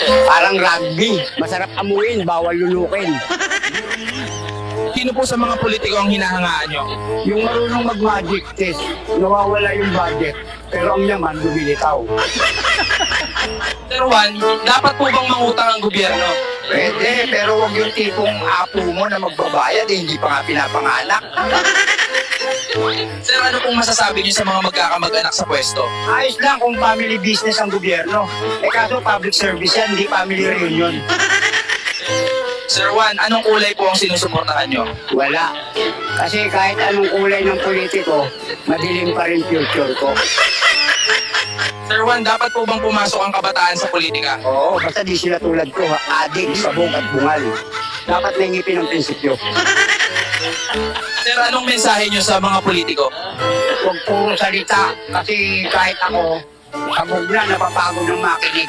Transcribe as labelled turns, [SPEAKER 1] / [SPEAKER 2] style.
[SPEAKER 1] Parang rugby. Masarap amuin, bawal lulukin.
[SPEAKER 2] Sino po sa mga politiko ang hinahangaan nyo?
[SPEAKER 1] Yung marunong mag-magic test, nawawala yung budget. Pero ang yaman, lumilitaw.
[SPEAKER 2] Sir Juan, dapat po bang mangutang ang gobyerno?
[SPEAKER 1] Pwede, pero wag yung tipong apo mo na magbabayad, hindi pa nga pinapanganak.
[SPEAKER 2] Sir, ano pong masasabi niyo sa mga magkakamag-anak sa pwesto?
[SPEAKER 1] Ayos lang kung family business ang gobyerno. Kaso public service yan, hindi family reunion.
[SPEAKER 2] Sir Juan, anong kulay po ang sinusuportahan nyo?
[SPEAKER 1] Wala. Kasi kahit anong kulay ng politiko, madilim pa rin future ko.
[SPEAKER 2] Sir Juan, dapat po bang pumasok ang kabataan sa politika?
[SPEAKER 1] Oo, basta di sila tulad ko, adik, sabog at bungal. Dapat may ngipin ang prinsipyo.
[SPEAKER 2] Sir, anong mensahe nyo sa mga politiko?
[SPEAKER 1] Huwag puro salita, kasi kahit ako, sabog na, napapagod ng makinig.